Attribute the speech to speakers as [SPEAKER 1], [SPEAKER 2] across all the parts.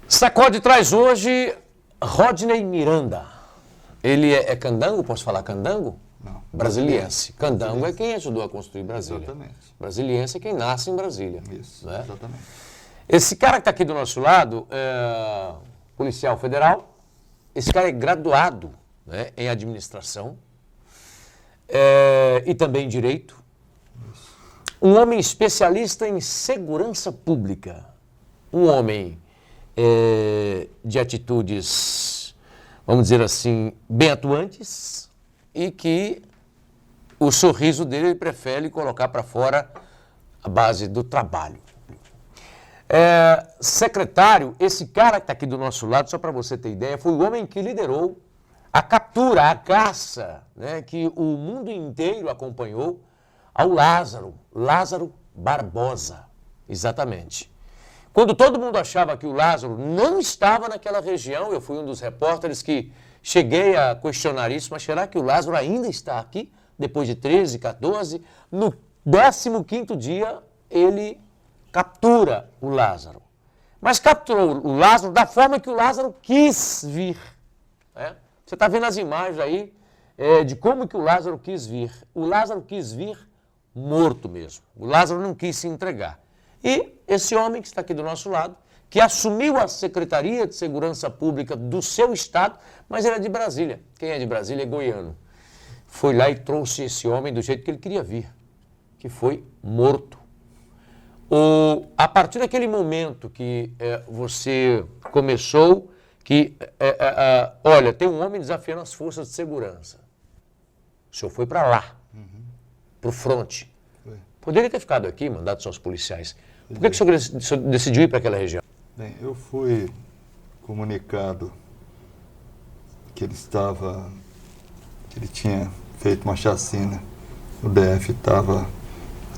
[SPEAKER 1] Sacode traz hoje Rodney Miranda. Ele é candango? Posso falar candango?
[SPEAKER 2] Não.
[SPEAKER 1] Brasiliense. Candango é quem ajudou a construir Brasília.
[SPEAKER 2] Exatamente.
[SPEAKER 1] Brasiliense é quem nasce em Brasília.
[SPEAKER 2] Isso,
[SPEAKER 1] né?
[SPEAKER 2] exatamente.
[SPEAKER 1] Esse cara que está aqui do nosso lado é policial federal. Esse cara é graduado, né, em administração e também em direito. Um homem especialista em segurança pública. Um homem de atitudes, vamos dizer assim, bem atuantes e que o sorriso dele ele prefere colocar para fora a base do trabalho. Secretário, esse cara que está aqui do nosso lado, só para você ter ideia, foi o homem que liderou a captura, a caça, né, que o mundo inteiro acompanhou ao Lázaro Barbosa, exatamente. Quando todo mundo achava que o Lázaro não estava naquela região, eu fui um dos repórteres que cheguei a questionar isso, mas será que o Lázaro ainda está aqui? Depois de 13, 14, no 15º dia, ele captura o Lázaro. Mas capturou o Lázaro da forma que o Lázaro quis vir. Né? Você está vendo as imagens aí de como que o Lázaro quis vir. O Lázaro quis vir morto mesmo. O Lázaro não quis se entregar. E esse homem que está aqui do nosso lado, que assumiu a Secretaria de Segurança Pública do seu estado, mas ele é de Brasília. Quem é de Brasília é goiano. Foi lá e trouxe esse homem do jeito que ele queria vir, que foi morto. A partir daquele momento que você começou, que, olha, tem um homem desafiando as forças de segurança. O senhor foi para lá, para o fronte. Poderia ter ficado aqui, mandado seus policiais. Por que o senhor decidiu ir para aquela região?
[SPEAKER 2] Bem, eu fui comunicado que ele tinha feito uma chacina. O DF estava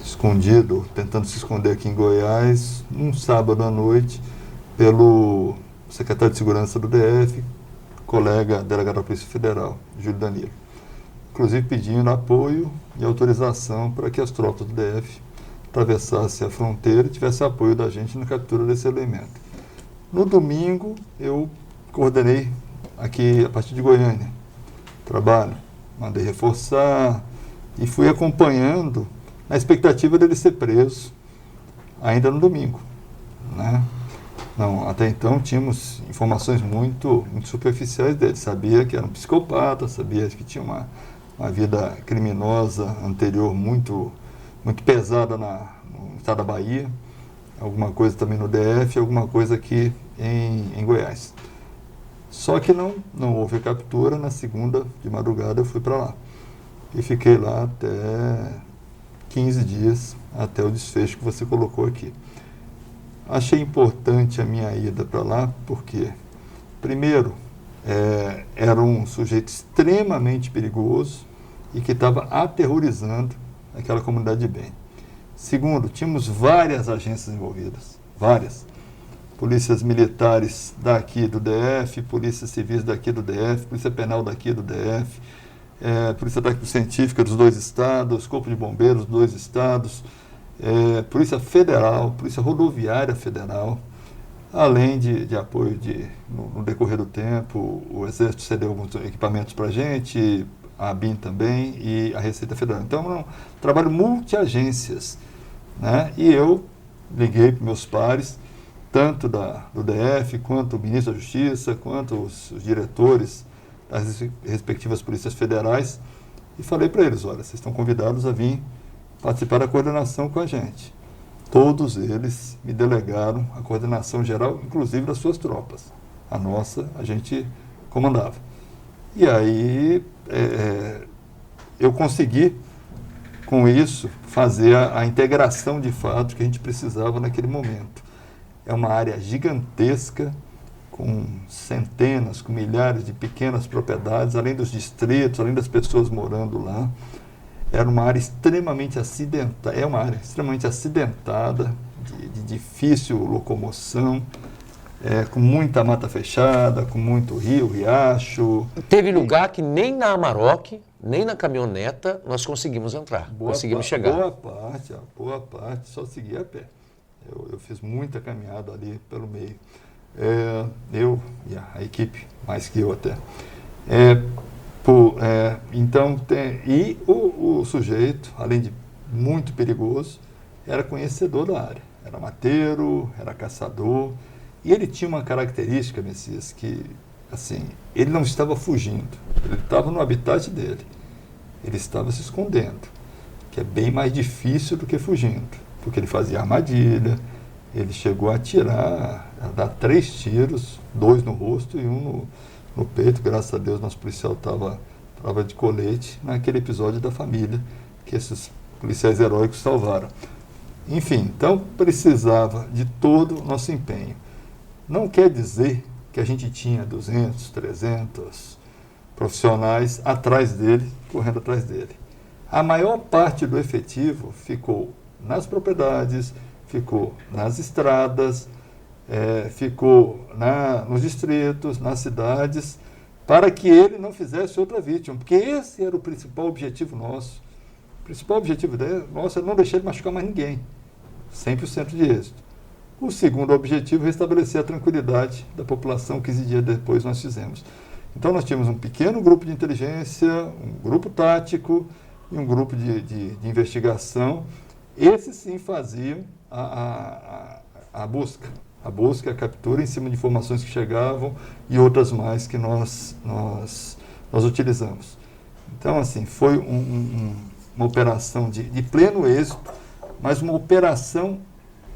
[SPEAKER 2] escondido, tentando se esconder aqui em Goiás, num sábado à noite, pelo secretário de Segurança do DF, colega delegado da Polícia Federal, Júlio Danilo. Inclusive pedindo apoio e autorização para que as tropas do DF atravessassem a fronteira e tivessem apoio da gente na captura desse elemento. No domingo, eu coordenei aqui a partir de Goiânia, trabalho, mandei reforçar e fui acompanhando na expectativa dele ser preso ainda no domingo, né? Não, até então tínhamos informações muito superficiais dele. Sabia que era um psicopata, sabia que tinha uma vida criminosa anterior muito pesada no estado da Bahia, alguma coisa também no DF, alguma coisa aqui em Goiás. Só que não houve captura. Na segunda de madrugada eu fui para lá e fiquei lá até 15 dias, até o desfecho que você colocou aqui. Achei importante a minha ida para lá porque, primeiro, era um sujeito extremamente perigoso e que estava aterrorizando aquela comunidade de bem. Segundo, tínhamos várias agências envolvidas, várias. Polícias militares daqui do DF, polícias civis daqui do DF, polícia penal daqui do DF, polícia científica dos 2 estados, corpo de bombeiros dos 2 estados, polícia federal, polícia rodoviária federal, além de apoio no decorrer do tempo, o Exército cedeu alguns equipamentos para a gente, a ABIN também e a Receita Federal. Então, é um trabalho multi-agências, né? E eu liguei para meus pares, tanto do DF, quanto o ministro da Justiça, quanto os diretores das respectivas polícias federais, e falei para eles, olha, vocês estão convidados a vir participar da coordenação com a gente. Todos eles me delegaram a coordenação geral, inclusive das suas tropas. A nossa, a gente comandava. E aí, eu consegui, com isso, fazer a integração de fato que a gente precisava naquele momento. É uma área gigantesca, com centenas, com milhares de pequenas propriedades, além dos distritos, além das pessoas morando lá. Era uma área extremamente acidentada, é uma área extremamente acidentada, de difícil locomoção, com muita mata fechada, com muito rio, riacho.
[SPEAKER 1] Teve lugar que nem na Amarok, nem na caminhoneta nós conseguimos entrar, conseguimos chegar.
[SPEAKER 2] Boa parte, só seguia a pé. Eu fiz muita caminhada ali pelo meio. eu e a equipe, mais que eu até. Então, o sujeito, além de muito perigoso, era conhecedor da área. Era mateiro, era caçador. E ele tinha uma característica, Messias, que, assim, ele não estava fugindo. Ele estava no habitat dele. Ele estava se escondendo, que é bem mais difícil do que fugindo. Porque ele fazia armadilha, ele chegou a dar 3 tiros, 2 no rosto e 1 no peito. Graças a Deus, nosso policial estava de colete naquele episódio da família, que esses policiais heróicos salvaram. Enfim, então precisava de todo o nosso empenho. Não quer dizer que a gente tinha 200, 300 profissionais correndo atrás dele. A maior parte do efetivo ficou nas propriedades, ficou nas estradas, ficou nos distritos, nas cidades, para que ele não fizesse outra vítima, porque esse era o principal objetivo nosso. O principal objetivo nosso era não deixar ele machucar mais ninguém. 100% de êxito. O segundo objetivo é restabelecer a tranquilidade da população, 15 dias depois nós fizemos. Então nós tínhamos um pequeno grupo de inteligência, um grupo tático e um grupo de investigação. Esses sim faziam a busca, a captura em cima de informações que chegavam e outras mais que nós utilizamos. Então, assim, foi uma operação de pleno êxito, mas uma operação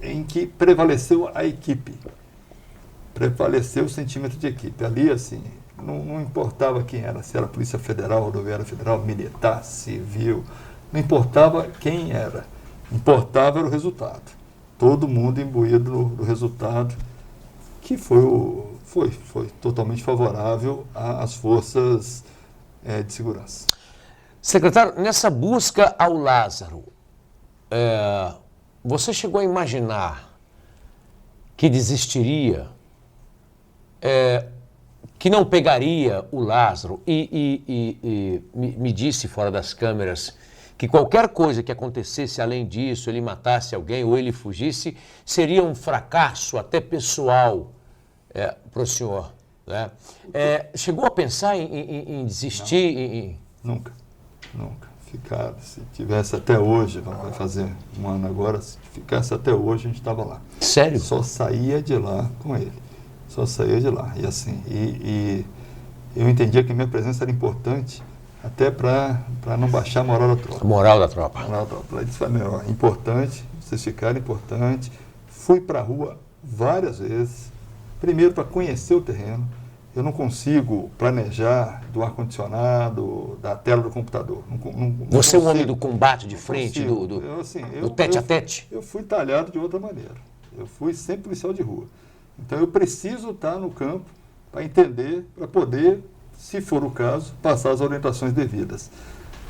[SPEAKER 2] em que prevaleceu a equipe, prevaleceu o sentimento de equipe. Ali, assim, não importava quem era, se era Polícia Federal, Rodoviária Federal, Militar, Civil, não importava quem era, importava era o resultado. Todo mundo imbuído do resultado, que foi totalmente favorável às forças de segurança.
[SPEAKER 1] Secretário, nessa busca ao Lázaro, você chegou a imaginar que desistiria, que não pegaria o Lázaro e me disse fora das câmeras que qualquer coisa que acontecesse além disso, ele matasse alguém ou ele fugisse, seria um fracasso até pessoal para o senhor, né? Chegou a pensar em desistir?
[SPEAKER 2] Nunca. Se tivesse até hoje, vai fazer 1 ano agora, se ficasse até hoje, a gente estava lá.
[SPEAKER 1] Sério?
[SPEAKER 2] Só saía de lá com ele. Só saía de lá. E assim, eu entendia que a minha presença era importante até para não baixar a moral da tropa.
[SPEAKER 1] A moral da tropa.
[SPEAKER 2] Ele disse, importante, vocês ficaram importante. Fui para a rua várias vezes, primeiro para conhecer o terreno. Eu não consigo planejar do ar-condicionado, da tela do computador.
[SPEAKER 1] Você é o homem do combate de frente, do tete-a-tete?
[SPEAKER 2] Eu fui talhado de outra maneira. Eu fui sempre policial de rua. Então eu preciso estar no campo para entender, para poder, se for o caso, passar as orientações devidas.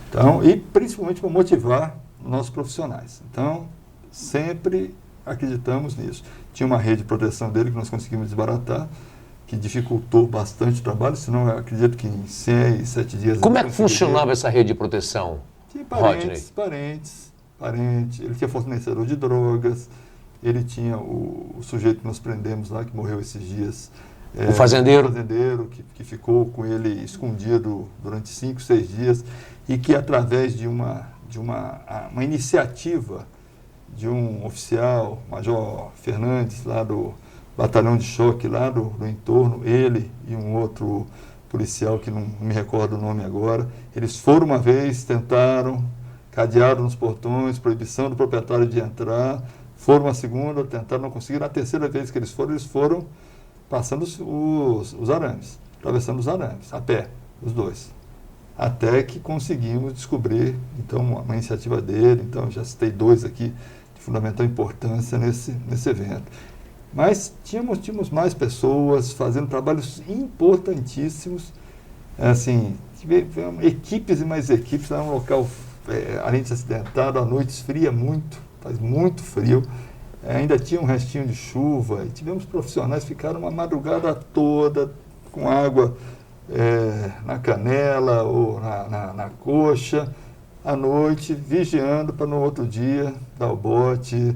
[SPEAKER 2] Então, e principalmente para motivar nossos profissionais. Então, sempre acreditamos nisso. Tinha uma rede de proteção dele que nós conseguimos desbaratar, que dificultou bastante o trabalho, senão eu acredito que em 6, 7 dias...
[SPEAKER 1] Como é que funcionava essa rede de proteção, Rodney?
[SPEAKER 2] Parentes. Ele tinha fornecedor de drogas, ele tinha o sujeito que nós prendemos lá, que morreu esses dias.
[SPEAKER 1] O fazendeiro?
[SPEAKER 2] O fazendeiro, que ficou com ele escondido durante 5, 6 dias, e que através de uma iniciativa de um oficial, Major Fernandes, lá do batalhão de choque lá do entorno, ele e um outro policial que não me recordo o nome agora, eles foram uma vez, tentaram, cadearam nos portões, proibição do proprietário de entrar, foram uma segunda, tentaram, não conseguiram, na terceira vez que eles foram passando os arames, atravessando os arames, a pé, os dois, até que conseguimos descobrir, então, uma iniciativa dele, então, já citei 2 aqui, de fundamental importância nesse evento. Mas tínhamos mais pessoas fazendo trabalhos importantíssimos, assim, equipes e mais equipes, era um local, além de acidentado, à noite esfria muito, faz muito frio, ainda tinha um restinho de chuva, e tivemos profissionais que ficaram uma madrugada toda com água na canela ou na coxa, à noite, vigiando para no outro dia dar o bote,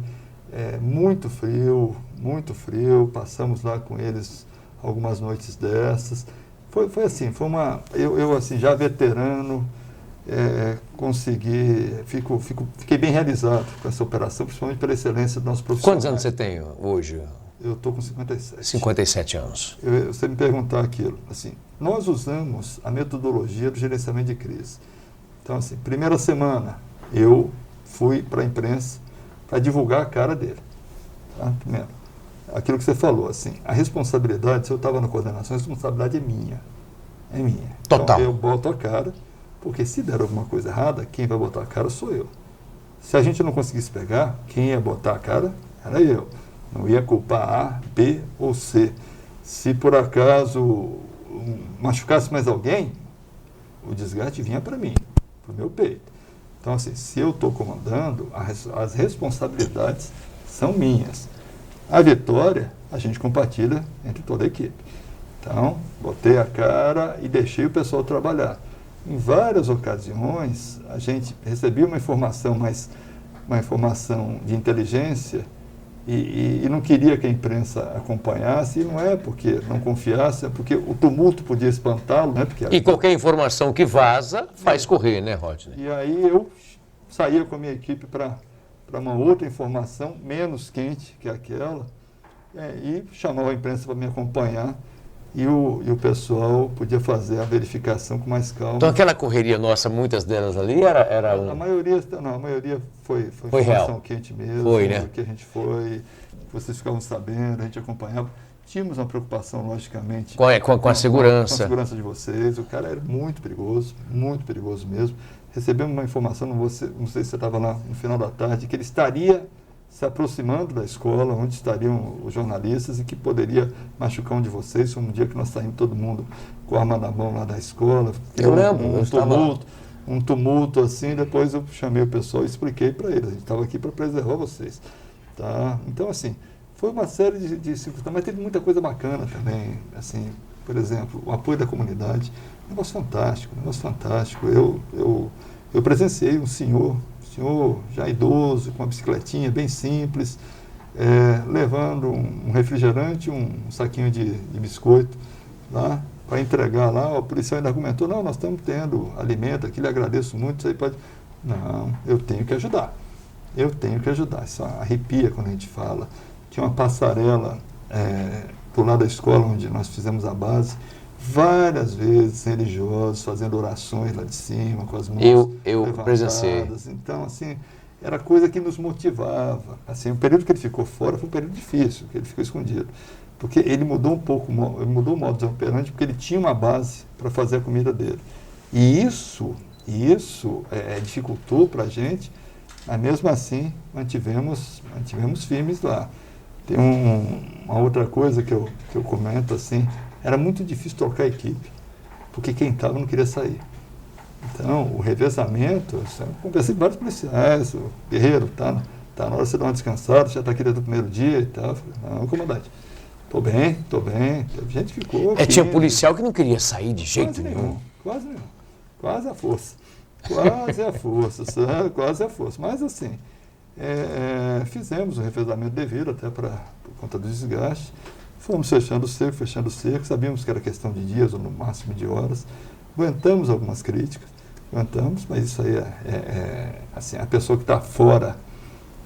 [SPEAKER 2] muito frio, muito frio, passamos lá com eles algumas noites dessas. Foi assim, eu assim, já veterano, fiquei bem realizado com essa operação, principalmente pela excelência do nosso profissional.
[SPEAKER 1] Quantos anos você tem hoje?
[SPEAKER 2] Eu estou com 57.
[SPEAKER 1] 57 anos.
[SPEAKER 2] Você me perguntar aquilo, assim, nós usamos a metodologia do gerenciamento de crise. Então, assim, primeira semana, eu fui para a imprensa para divulgar a cara dele. Tá? Primeiro, aquilo que você falou, assim, a responsabilidade, se eu estava na coordenação, a responsabilidade é minha. É minha.
[SPEAKER 1] Total.
[SPEAKER 2] Então, eu boto a cara, porque se der alguma coisa errada, quem vai botar a cara sou eu. Se a gente não conseguisse pegar, quem ia botar a cara era eu. Não ia culpar A, B ou C. Se por acaso machucasse mais alguém, o desgaste vinha para mim, para o meu peito. Então, assim, se eu estou comandando, as responsabilidades são minhas. A vitória, a gente compartilha entre toda a equipe. Então, botei a cara e deixei o pessoal trabalhar. Em várias ocasiões, a gente recebia uma informação de inteligência e não queria que a imprensa acompanhasse, e não é porque não confiasse, é porque o tumulto podia espantá-lo. Né?
[SPEAKER 1] E qualquer informação que vaza faz correr, né, Rodney?
[SPEAKER 2] E aí eu saía com a minha equipe para uma outra informação menos quente que aquela, e chamava a imprensa para me acompanhar, e o pessoal podia fazer a verificação com mais calma.
[SPEAKER 1] Então aquela correria nossa, muitas delas ali, era
[SPEAKER 2] A maioria foi informação
[SPEAKER 1] real.
[SPEAKER 2] Quente mesmo.
[SPEAKER 1] Foi, né?
[SPEAKER 2] Que a gente foi, vocês ficavam sabendo, a gente acompanhava. Tínhamos uma preocupação, logicamente,
[SPEAKER 1] com a segurança.
[SPEAKER 2] Com a segurança de vocês. O cara era muito perigoso mesmo. Recebemos uma informação, não sei se você estava lá no final da tarde, que ele estaria se aproximando da escola, onde estariam os jornalistas, e que poderia machucar um de vocês. Foi um dia que nós saímos todo mundo com a arma na mão lá da escola.
[SPEAKER 1] Eu lembro,
[SPEAKER 2] um tumulto assim. Depois eu chamei o pessoal e expliquei para eles. A gente estava aqui para preservar vocês. Tá? Então, assim, foi uma série de circunstâncias, mas teve muita coisa bacana também. Assim, por exemplo, o apoio da comunidade. Negócio fantástico. Eu presenciei um senhor já idoso, com uma bicicletinha bem simples, levando um refrigerante, um saquinho de biscoito lá, para entregar lá. O policial ainda argumentou: não, nós estamos tendo alimento aqui, lhe agradeço muito, você pode... Não, eu tenho que ajudar. Isso arrepia quando a gente fala. Tinha uma passarela do lado da escola, onde nós fizemos a base, várias vezes religiosos fazendo orações lá de cima, com as mãos
[SPEAKER 1] eu presenciei.
[SPEAKER 2] Então, assim, era coisa que nos motivava. Assim, o período que ele ficou fora foi um período difícil, que ele ficou escondido. Porque ele mudou o modo de operante, porque ele tinha uma base para fazer a comida dele. E isso dificultou para a gente, mas mesmo assim mantivemos firmes lá. Tem uma outra coisa que eu comento, assim, era muito difícil trocar a equipe, porque quem estava não queria sair. Então, o revezamento, eu conversei com vários policiais, o Guerreiro, tá na hora de você dar uma descansada, já está aqui desde o primeiro dia e tal. Eu falei: não, comandante, tô bem. A gente ficou...
[SPEAKER 1] Tinha policial que não queria sair de jeito nenhum.
[SPEAKER 2] Quase nenhum. Quase a força, sabe? Quase a força. Mas, assim, fizemos o revezamento devido, até por conta do desgaste. Fomos fechando o cerco, sabíamos que era questão de dias ou no máximo de horas. Aguentamos algumas críticas, mas isso aí assim, a pessoa que está fora,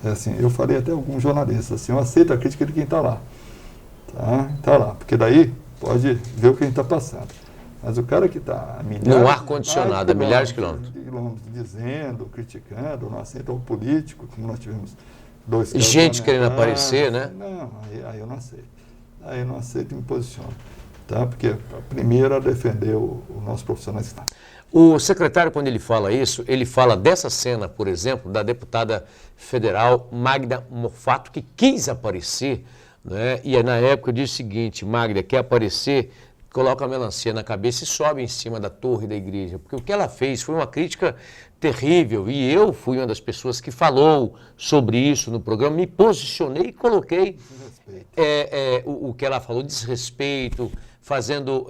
[SPEAKER 2] assim, eu falei até a alguns jornalistas, assim, eu aceito a crítica de quem está lá. Tá lá, porque daí pode ver o que a gente está passando. Mas o cara que está a milhares...
[SPEAKER 1] No ar-condicionado, a milhares de quilômetros.
[SPEAKER 2] Dizendo, criticando, não aceita o político, como nós tivemos 2 casos.
[SPEAKER 1] Gente querendo aparecer, né?
[SPEAKER 2] Não, aí eu não aceito. Aí eu não aceito e me posiciono. Tá? Porque a primeira é defender o nosso profissional.
[SPEAKER 1] O secretário, quando ele fala isso, ele fala dessa cena, por exemplo, da deputada federal Magda Mofato, que quis aparecer, né? E na época eu disse o seguinte: Magda, quer aparecer? Coloca a melancia na cabeça e sobe em cima da torre da igreja. Porque o que ela fez foi uma crítica terrível. E eu fui uma das pessoas que falou sobre isso no programa, me posicionei e coloquei o que ela falou, desrespeito, fazendo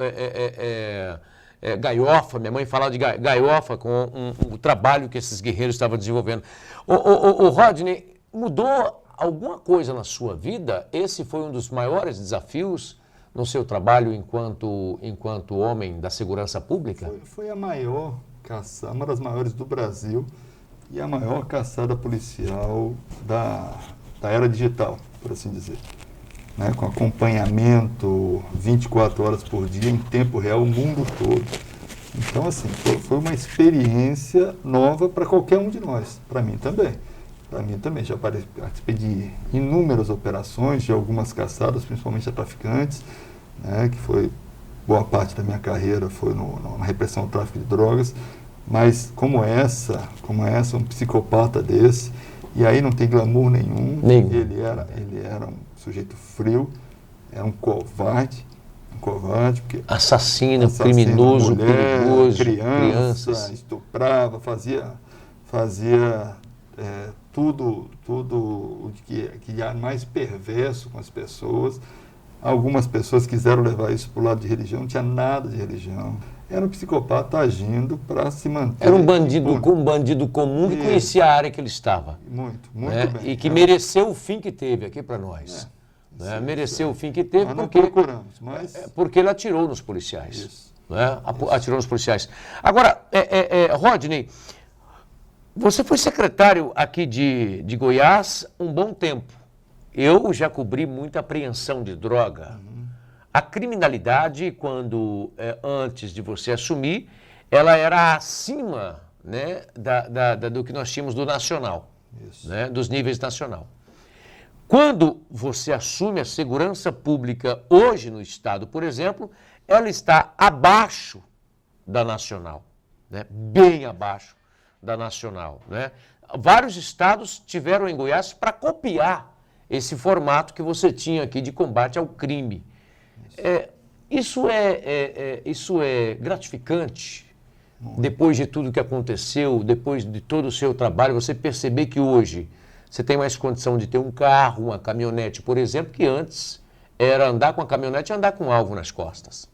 [SPEAKER 1] gaiofa. Minha mãe falava de gaiofa com o trabalho que esses guerreiros estavam desenvolvendo. O Rodney, mudou alguma coisa na sua vida, esse foi um dos maiores desafios no seu trabalho enquanto homem da segurança pública?
[SPEAKER 2] Foi a maior caçada, uma das maiores do Brasil e a maior caçada policial da era digital, por assim dizer. Né? Com acompanhamento 24 horas por dia, em tempo real, o mundo todo. Então, assim, foi uma experiência nova para qualquer um de nós, para mim também. Para mim também, já participei de inúmeras operações, de algumas caçadas, principalmente a traficantes, né, que foi boa parte da minha carreira foi na repressão ao tráfico de drogas, mas como essa, um psicopata desse, e aí não tem glamour nenhum. Ele era um sujeito frio, era um covarde, porque
[SPEAKER 1] assassino, criminoso,
[SPEAKER 2] mulher,
[SPEAKER 1] perigoso,
[SPEAKER 2] crianças, estuprava, fazia tudo o que há mais perverso com as pessoas. Algumas pessoas quiseram levar isso para o lado de religião, não tinha nada de religião. Era um psicopata agindo para se manter.
[SPEAKER 1] Era um bandido comum que conhecia a área que ele estava.
[SPEAKER 2] Muito
[SPEAKER 1] né?
[SPEAKER 2] bem.
[SPEAKER 1] E que mereceu o fim que teve aqui para nós. Né? Mereceu o fim que teve porque ele atirou nos policiais.
[SPEAKER 2] Isso.
[SPEAKER 1] Né? Atirou nos policiais. Agora, Rodney, você foi secretário aqui de Goiás um bom tempo. Eu já cobri muita apreensão de droga. A criminalidade, antes de você assumir, ela era acima, né, do que nós tínhamos do nacional, né, dos níveis nacional. Quando você assume a segurança pública hoje no Estado, por exemplo, ela está abaixo da nacional, né, bem abaixo da nacional. Né? Vários estados tiveram em Goiás para copiar esse formato que você tinha aqui de combate ao crime. Isso é gratificante, depois de tudo que aconteceu, depois de todo o seu trabalho, você perceber que hoje você tem mais condição de ter um carro, uma caminhonete, por exemplo, que antes era andar com a caminhonete e andar com um alvo nas costas.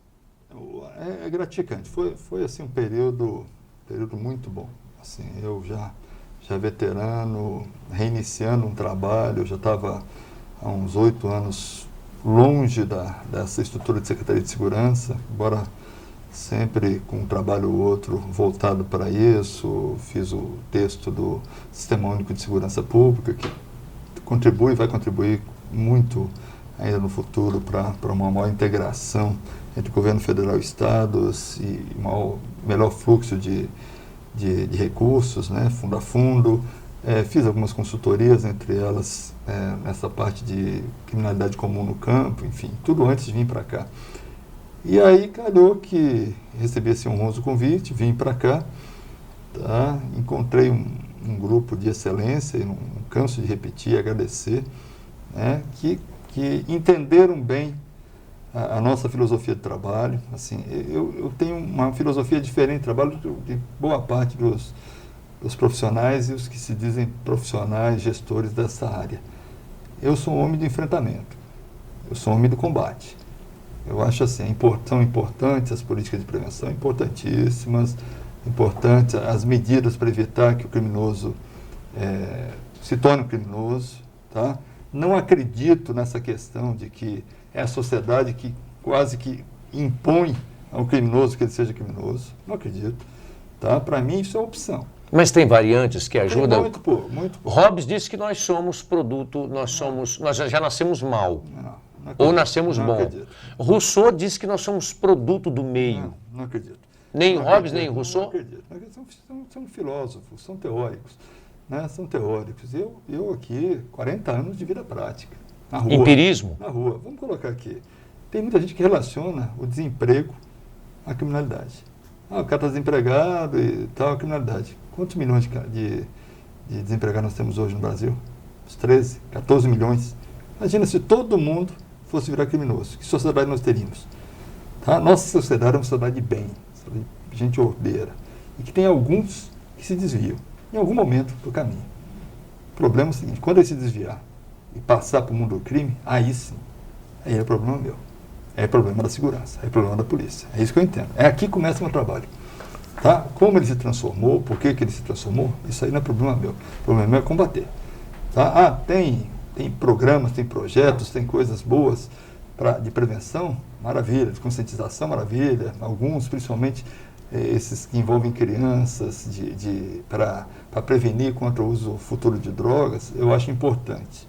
[SPEAKER 2] É gratificante. Foi assim, um período muito bom. Assim, eu já veterano, reiniciando um trabalho, eu já estava há uns 8 anos longe dessa estrutura de Secretaria de Segurança, embora sempre com um trabalho ou outro voltado para isso. Fiz o texto do Sistema Único de Segurança Pública, que vai contribuir muito ainda no futuro para uma maior integração entre governo federal e estados e melhor fluxo de recursos, né, fundo a fundo. Fiz algumas consultorias, entre elas nessa parte de criminalidade comum no campo, enfim, tudo antes de vir para cá. E aí calhou que recebi esse honroso convite, vim para cá, tá? Encontrei um grupo de excelência, e não canso de repetir e agradecer, né, que entenderam bem a nossa filosofia de trabalho. Assim, eu tenho uma filosofia diferente de trabalho de boa parte dos profissionais e os que se dizem profissionais, gestores dessa área. Eu sou um homem de enfrentamento, eu sou um homem do combate. Eu acho assim, são importantes as políticas de prevenção, importantíssimas, importantes as medidas para evitar que o criminoso se torne um criminoso. Tá? Não acredito nessa questão de que é a sociedade que quase que impõe ao criminoso que ele seja criminoso. Não acredito. Tá? Para mim, isso é opção.
[SPEAKER 1] Mas tem variantes que ajudam?
[SPEAKER 2] Muito pouco.
[SPEAKER 1] Hobbes disse que nós somos produto, nós já nascemos mal.
[SPEAKER 2] Não
[SPEAKER 1] ou nascemos bom.
[SPEAKER 2] Acredito.
[SPEAKER 1] Rousseau disse que nós somos produto do meio.
[SPEAKER 2] Não acredito.
[SPEAKER 1] Nem
[SPEAKER 2] não
[SPEAKER 1] Hobbes,
[SPEAKER 2] acredito,
[SPEAKER 1] nem Rousseau?
[SPEAKER 2] Não acredito. São filósofos, são teóricos. Né? São teóricos. Eu aqui, 40 anos de vida prática. Na rua.
[SPEAKER 1] Empirismo?
[SPEAKER 2] Na rua. Vamos colocar aqui. Tem muita gente que relaciona o desemprego à criminalidade. O cara está desempregado e tal, a criminalidade. Quantos milhões de desempregados nós temos hoje no Brasil? Uns 13, 14 milhões. Imagina se todo mundo fosse virar criminoso. Que sociedade nós teríamos? Tá? Nossa sociedade é uma sociedade de bem, de gente ordeira. E que tem alguns que se desviam, em algum momento, do caminho. O problema é o seguinte, quando ele se desviar e passar para o mundo do crime, aí sim, aí é problema meu. É problema da segurança, é problema da polícia. É isso que eu entendo. É aqui que começa o meu trabalho. Tá? Como ele se transformou, por que ele se transformou, isso aí não é problema meu. O problema meu é combater. Tá? Tem tem programas, tem projetos, tem coisas boas de prevenção, maravilha, de conscientização, maravilha, alguns, principalmente esses que envolvem crianças, para prevenir contra o uso futuro de drogas, eu acho importante.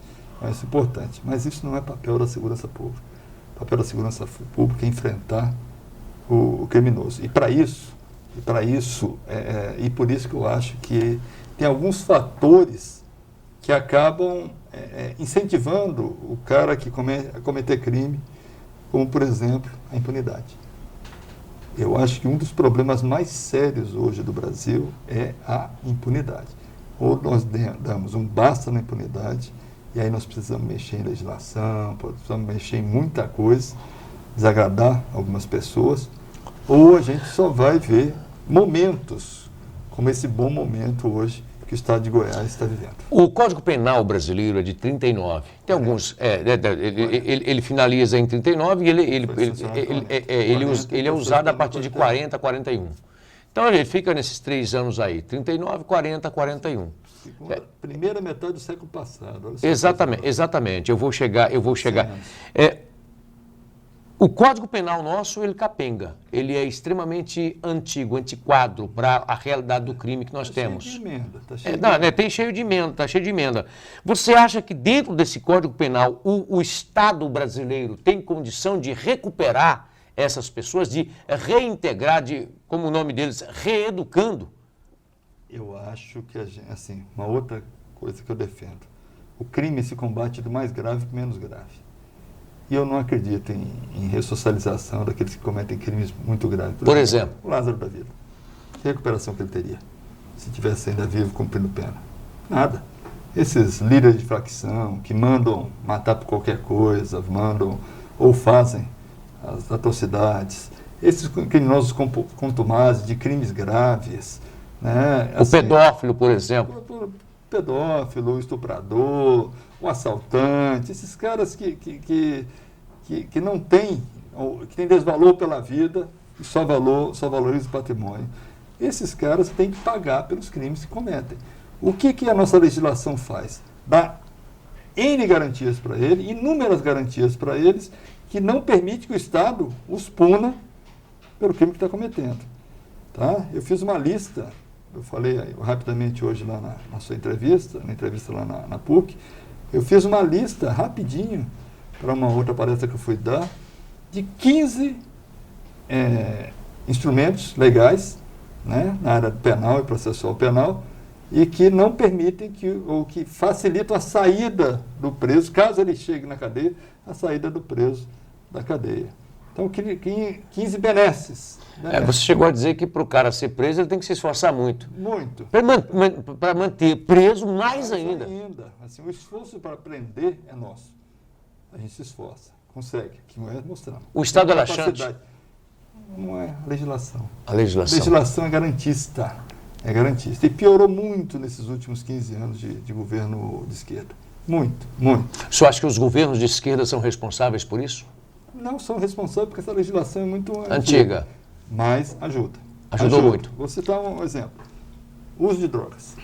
[SPEAKER 2] Mas isso não é papel da segurança pública. O papel da segurança pública é enfrentar o criminoso. E por isso que eu acho que tem alguns fatores que acabam incentivando o cara a cometer crime, como, por exemplo, a impunidade. Eu acho que um dos problemas mais sérios hoje do Brasil é a impunidade. Ou nós damos um basta na impunidade, e aí nós precisamos mexer em legislação, precisamos mexer em muita coisa, desagradar algumas pessoas, ou a gente só vai ver momentos, como esse bom momento hoje que o Estado de Goiás está vivendo.
[SPEAKER 1] O Código Penal brasileiro é de 39. Tem alguns... ele finaliza em 39 e ele é usado a partir de 40, 41. Então ele fica nesses 3 anos aí, 39, 40, 41.
[SPEAKER 2] Primeira metade do século passado.
[SPEAKER 1] Exatamente. Eu vou chegar. O Código Penal nosso, ele capenga. Ele é extremamente antigo, antiquado para a realidade do crime que nós temos.
[SPEAKER 2] Cheio de emenda.
[SPEAKER 1] Está cheio de emenda. Você acha que dentro desse Código Penal o Estado brasileiro tem condição de recuperar essas pessoas, de reintegrar, como o nome deles, reeducando?
[SPEAKER 2] Eu acho que, uma outra coisa que eu defendo, o crime se combate do mais grave para o menos grave. E eu não acredito em ressocialização daqueles que cometem crimes muito graves.
[SPEAKER 1] Por exemplo?
[SPEAKER 2] O Lázaro da Vila. Que recuperação que ele teria se tivesse ainda vivo cumprindo pena? Nada. Esses líderes de facção que mandam matar por qualquer coisa, mandam ou fazem as atrocidades, esses criminosos contumazes de crimes graves, né?
[SPEAKER 1] O pedófilo, por exemplo.
[SPEAKER 2] O pedófilo, o estuprador, o assaltante, esses caras que não têm, que têm desvalor pela vida e só valorizam o patrimônio. Esses caras têm que pagar pelos crimes que cometem. O que a nossa legislação faz? Dá N garantias para eles, inúmeras garantias para eles, que não permite que o Estado os puna pelo crime que está cometendo. Tá? Eu fiz uma lista, eu falei rapidamente hoje lá na sua entrevista, na entrevista lá na PUC, eu fiz uma lista rapidinho para uma outra palestra que eu fui dar, de 15 instrumentos legais, né, na área penal e processual penal, e que não permitem ou que facilitam a saída do preso, caso ele chegue na cadeia, a saída do preso da cadeia. Então, 15 benesses.
[SPEAKER 1] Você chegou a dizer que para o cara ser preso, ele tem que se esforçar muito.
[SPEAKER 2] Muito.
[SPEAKER 1] Para manter preso, mais ainda.
[SPEAKER 2] Assim, o esforço para prender é nosso. A gente se esforça, consegue, que não é mostrando.
[SPEAKER 1] O Estado é laxante?
[SPEAKER 2] Não é a legislação.
[SPEAKER 1] A legislação.
[SPEAKER 2] A legislação é garantista. É garantista. E piorou muito nesses últimos 15 anos de governo de esquerda. Muito, muito.
[SPEAKER 1] O senhor acha que os governos de esquerda são responsáveis por isso?
[SPEAKER 2] Não são responsáveis porque essa legislação é muito
[SPEAKER 1] antiga.
[SPEAKER 2] Mas ajuda.
[SPEAKER 1] Ajudou muito.
[SPEAKER 2] Vou citar um exemplo. Uso de drogas.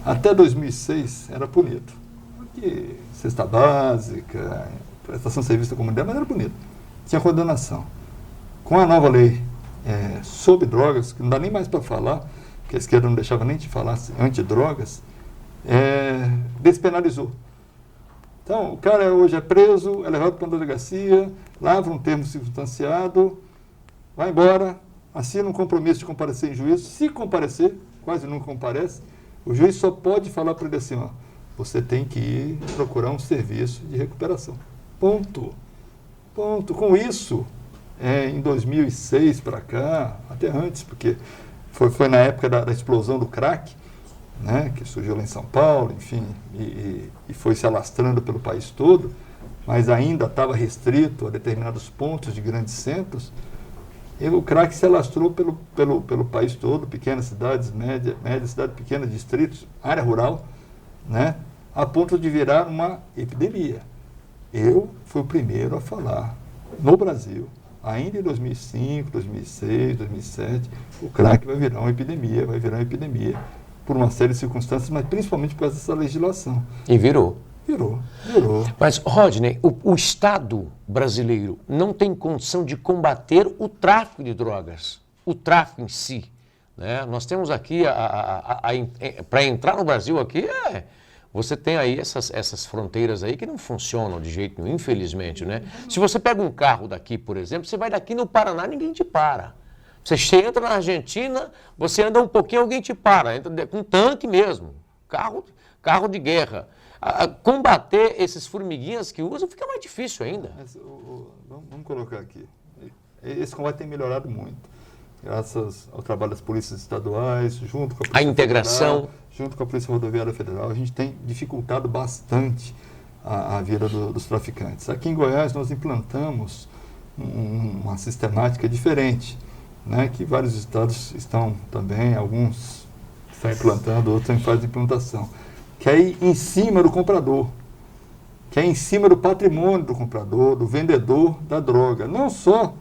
[SPEAKER 2] Até 2006 era punido. Porque cesta básica, prestação de serviço à comunidade, mas era punido. Tinha condenação. Com a nova lei sobre drogas, que não dá nem mais para falar, porque a esquerda não deixava nem de falar antidrogas, despenalizou. Então, o cara hoje é preso, é levado para uma delegacia, lava um termo circunstanciado, vai embora, assina um compromisso de comparecer em juízo. Se comparecer, quase nunca comparece, o juiz só pode falar para ele assim, você tem que ir procurar um serviço de recuperação. Ponto. Com isso, em 2006 para cá, até antes, porque foi na época da explosão do crack, né, que surgiu lá em São Paulo, enfim, e foi se alastrando pelo país todo, mas ainda estava restrito a determinados pontos de grandes centros, e o crack se alastrou pelo país todo, pequenas cidades, média cidade pequena, distritos, área rural, né, a ponto de virar uma epidemia. Eu fui o primeiro a falar, no Brasil, ainda em 2005, 2006, 2007, o crack vai virar uma epidemia, por uma série de circunstâncias, mas principalmente por causa dessa legislação.
[SPEAKER 1] E virou.
[SPEAKER 2] Virou.
[SPEAKER 1] Mas, Rodney, o Estado brasileiro não tem condição de combater o tráfico de drogas, o tráfico em si. Né? Nós temos aqui, para entrar no Brasil aqui, você tem aí essas fronteiras aí que não funcionam de jeito nenhum, infelizmente. Né? Se você pega um carro daqui, por exemplo, você vai daqui no Paraná, ninguém te para. Você entra na Argentina, você anda um pouquinho, alguém te para, entra com tanque mesmo, carro de guerra. Combater esses formiguinhas que usam fica mais difícil ainda.
[SPEAKER 2] Mas, vamos colocar aqui. Esse combate tem melhorado muito, graças ao trabalho das polícias estaduais, junto com a Polícia
[SPEAKER 1] integração.
[SPEAKER 2] Federal, junto com a Polícia Rodoviária Federal. A gente tem dificultado bastante a vida dos traficantes. Aqui em Goiás nós implantamos uma sistemática diferente, né, que vários estados estão também, alguns estão implantando, outros estão em fase de implantação, que é ir em cima do comprador, que é em cima do patrimônio do comprador, do vendedor da droga, não só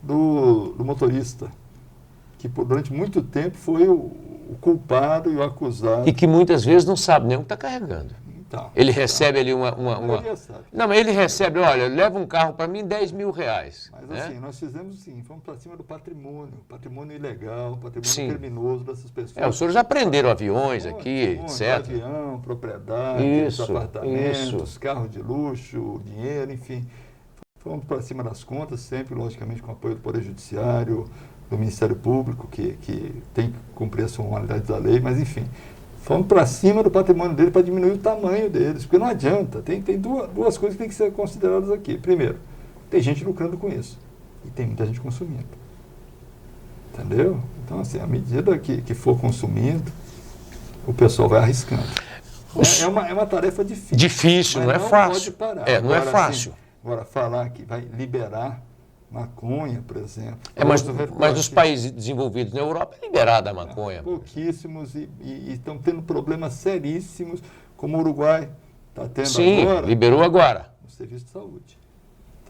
[SPEAKER 2] do motorista, que durante muito tempo foi o culpado e o acusado.
[SPEAKER 1] E que muitas vezes não sabe nem o que está carregando.
[SPEAKER 2] Então,
[SPEAKER 1] ele recebe ali uma...
[SPEAKER 2] Não,
[SPEAKER 1] mas ele recebe, olha, leva um carro para mim R$10 mil.
[SPEAKER 2] Mas
[SPEAKER 1] né?
[SPEAKER 2] assim, nós fizemos assim, fomos para cima do patrimônio ilegal, patrimônio
[SPEAKER 1] Sim.
[SPEAKER 2] criminoso dessas pessoas.
[SPEAKER 1] Os senhores já prenderam aviões aqui, etc.
[SPEAKER 2] Avião, propriedades,
[SPEAKER 1] Isso,
[SPEAKER 2] apartamentos, carros de luxo, dinheiro, enfim. Fomos para cima das contas, sempre, logicamente, com o apoio do Poder Judiciário, do Ministério Público, que tem que cumprir as formalidades da lei, mas enfim. Fomos para cima do patrimônio dele para diminuir o tamanho deles, porque não adianta. Tem duas coisas que têm que ser consideradas aqui. Primeiro, tem gente lucrando com isso e tem muita gente consumindo. Entendeu? Então, assim, à medida que for consumindo, o pessoal vai arriscando. É uma tarefa difícil.
[SPEAKER 1] Difícil, não é fácil.
[SPEAKER 2] Pode parar.
[SPEAKER 1] Não é fácil.
[SPEAKER 2] Assim, agora, falar que vai liberar maconha, por exemplo.
[SPEAKER 1] Mas nos países desenvolvidos na Europa é liberada a maconha.
[SPEAKER 2] Pouquíssimos e estão tendo problemas seríssimos, como o Uruguai está tendo
[SPEAKER 1] Sim,
[SPEAKER 2] agora.
[SPEAKER 1] liberou agora.
[SPEAKER 2] No serviço de saúde.